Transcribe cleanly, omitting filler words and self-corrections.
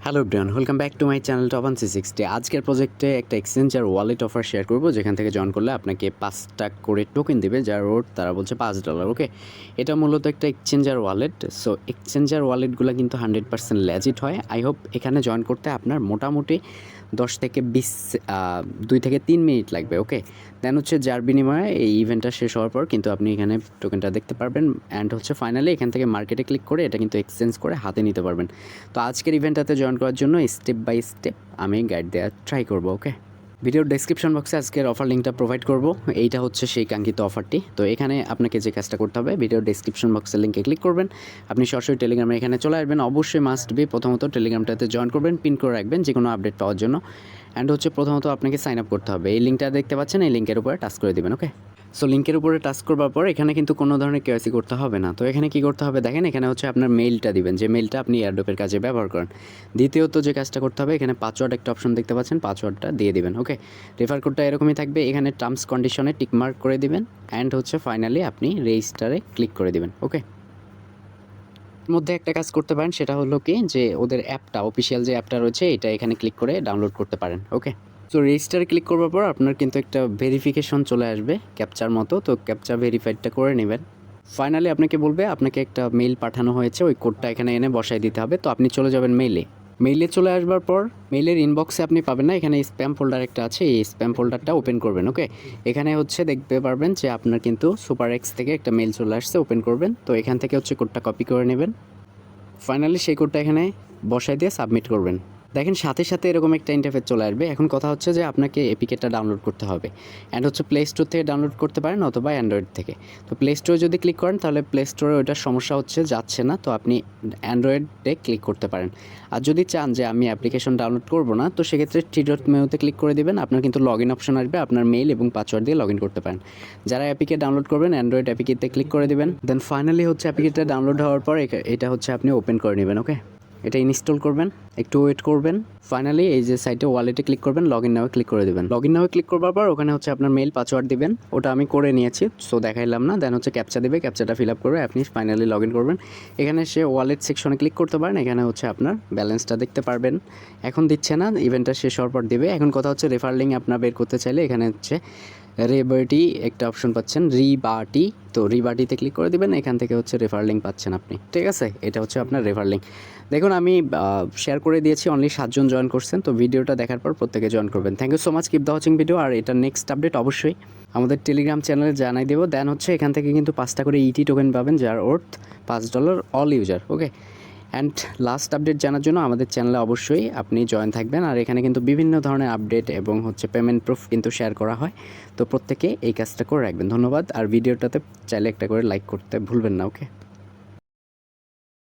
Hello everyone, welcome back to my channel top 360। আজকের প্রজেক্টে একটা এক্সচেঞ্জ আর ওয়ালেট অফার শেয়ার করব, যেখান থেকে জয়েন করলে আপনাকে 5টা করে টোকেন দিবে, যার ওর তারা বলছে $5। ওকে, এটা মূলত একটা এক্সচেঞ্জ আর ওয়ালেট। সো এক্সচেঞ্জ আর ওয়ালেটগুলো কিন্তু 100% লেজিট হয়। আই হোপ এখানে জয়েন করতে আপনার মোটামুটি 10 থেকে 20 2 থেকে 3 মিনিট লাগবে। ওকে, দেন হচ্ছে যার বিনিময়ে এই ইভেন্টটা শেষ হওয়ার পর কিন্তু আপনি এখানে টোকেনটা দেখতে পারবেন। অ্যান্ড হচ্ছে ফাইনালি এখান থেকে মার্কেটে ক্লিক করে এটা কিন্তু এক্সচেঞ্জ করে হাতে নিতে পারবেন। তো আজকের ইভেন্টটাতে জয়েন করার জন্য স্টেপ বাই স্টেপ আমি গাইড দেওয়ার ট্রাই করব। ওকে, ভিডিওর ডেসক্রিপশন বক্সে আজকের অফার লিঙ্কটা প্রোভাইড করব। এইটা হচ্ছে সেই কাঙ্ক্ষিত অফারটি। তো এখানে আপনাকে যে কাজটা করতে হবে, ভিডিওর ডেসক্রিপশন বক্সের লিঙ্কে ক্লিক করবেন, আপনি সরাসরি টেলিগ্রামে এখানে চলে আসবেন। অবশ্যই মাস্ট বি প্রথমত টেলিগ্রামটাতে জয়েন করবেন, পিন করে রাখবেন যে কোনো আপডেট পাওয়ার জন্য। অ্যান্ড হচ্ছে প্রথমত আপনাকে সাইন আপ করতে হবে। এই লিঙ্কটা দেখতে পাচ্ছেন, এই লিঙ্কের উপরে টাচ করে দেবেন। ওকে, সো লিঙ্কের উপরে টাচ করবার পর এখানে কিন্তু কোনো ধরনের কেওয়াইসি করতে হবে না। তো এখানে কি করতে হবে দেখেন, এখানে হচ্ছে আপনার মেইলটা দিবেন, যে মেইলটা আপনি এয়ারড্রপের কাজে ব্যবহার করেন। দ্বিতীয়ত যে কাজটা করতে হবে, এখানে পাসওয়ার্ড একটা অপশন দেখতে পাচ্ছেন, পাসওয়ার্ডটা দিয়ে দিবেন। ওকে, রেফার কোডটা এরকমই থাকবে, এখানে টার্মস কন্ডিশনে টিকমার্ক করে দিবেন। অ্যান্ড হচ্ছে ফাইনালি আপনি রেজিস্টারে ক্লিক করে দিবেন। ওকে, মধ্যে একটা কাজ করতে পারেন, সেটা হলো কি যে ওদের অ্যাপটা, অফিসিয়াল যে অ্যাপটা রয়েছে, এটা এখানে ক্লিক করে ডাউনলোড করতে পারেন। ওকে, তো রেজিস্টারে ক্লিক করবার পর আপনার কিন্তু একটা ভেরিফিকেশন চলে আসবে ক্যাপচার মতো। তো ক্যাপচা ভেরিফাইডটা করে নেবেন। ফাইনালি আপনাকে বলবে আপনাকে একটা মেইল পাঠানো হয়েছে, ওই কোডটা এখানে এনে বসাই দিতে হবে। তো আপনি চলে যাবেন মেইলে চলে আসবার পর মেইলের ইনবক্সে আপনি পাবেন না, এখানে স্প্যাম ফোল্ডার একটা আছে, এই স্প্যাম ফোল্ডারটা ওপেন করবেন। ওকে, এখানে হচ্ছে দেখতে পারবেন যে আপনার কিন্তু সুপারএক্স থেকে একটা মেইল চলে আসছে, ওপেন করবেন। তো এখান থেকে হচ্ছে কোডটা কপি করে নেবেন। ফাইনালি সেই কোডটা এখানে বসাই দিয়ে সাবমিট করবেন। দেখেন সাথে সাথে এরকম একটা ইন্টারফেস চলে আসবে। এখন কথা হচ্ছে যে আপনাকে এপিকেটা ডাউনলোড করতে হবে। অ্যান্ড হচ্ছে প্লে স্টোর থেকে ডাউনলোড করতে পারেন অথবা অ্যান্ড্রয়েড থেকে। তো প্লে স্টোরে যদি ক্লিক করেন তাহলে প্লে স্টোরে ওইটার সমস্যা হচ্ছে, যাচ্ছে না। তো আপনি অ্যান্ড্রয়েডে ক্লিক করতে পারেন। আর যদি চান যে আমি অ্যাপ্লিকেশন ডাউনলোড করব না, তো সেক্ষেত্রে থ্রি ডট মেনুতে ক্লিক করে দেবেন। আপনার কিন্তু লগ ইন অপশন আসবে, আপনার মেইল এবং পাসওয়ার্ড দিয়ে লগ ইন করতে পারেন। যারা অ্যাপিকে ডাউনলোড করবেন, অ্যান্ড্রয়েড অ্যাপিকেতে ক্লিক করে দেবেন। দেন ফাইনালি হচ্ছে অ্যাপিকেটা ডাউনলোড হওয়ার পর এটা হচ্ছে আপনি ওপেন করে নেবেন। ওকে, এটা ইনস্টল করবেন, একটু ওয়েট করবেন। ফাইনালি এই যে সাইটে ওয়ালেটে ক্লিক করবেন, লগ ইন নাও ক্লিক করে দেবেন। লগ ইন নাও ক্লিক করবার পর ওখানে হচ্ছে আপনার মেইল পাসওয়ার্ড দিবেন, ওটা আমি করে নিয়েছি, সো দেখাইলাম না। দেন হচ্ছে ক্যাপচা দেবে, ক্যাপচাটা ফিল আপ করে আপনি ফাইনালি লগ ইন করবেন। এখানে সে ওয়ালেট সেকশনে ক্লিক করতে পারেন, এখানে হচ্ছে আপনার ব্যালেন্সটা দেখতে পারবেন। এখন দিচ্ছে না, ইভেন্টটা শেষ হওয়ার পর দেবে। এখন কথা হচ্ছে রেফার লিঙ্ক আপনার বের করতে চাইলে এখানে হচ্ছে রেবার্টি একটা অপশন পাচ্ছেন, রিবার্টি। তো রিবার্টিতে ক্লিক করে দিবেন, এখান থেকে হচ্ছে রেফার লিঙ্ক পাচ্ছেন আপনি। ঠিক আছে, এটা হচ্ছে আপনার রেফার লিঙ্ক। দেখুন আমি শেয়ার করে দিয়েছি, অনলি 7 জন জয়েন করছেন। তো ভিডিওটা দেখার পর প্রত্যেকে জয়েন করবেন। Thank you so much, keep the watching video. আর এটা নেক্সট আপডেট অবশ্যই আমাদের টেলিগ্রাম চ্যানেলে জানাই দেবো। দেন হচ্ছে এখান থেকে কিন্তু 5টা করে ইটি টোকেন পাবেন, যার worth $5 all user. Okay, and last update জানার জন্য আমাদের চ্যানেলে অবশ্যই আপনি জয়েন থাকবেন। আর এখানে কিন্তু বিভিন্ন ধরনের আপডেট এবং হচ্ছে পেমেন্ট প্রুফ কিন্তু শেয়ার করা হয়। তো প্রত্যেকে এই কাজটা করে রাখবেন। ধন্যবাদ। আর ভিডিওটাতে চাইলে একটা করে লাইক করতে ভুলবেন না। ওকে।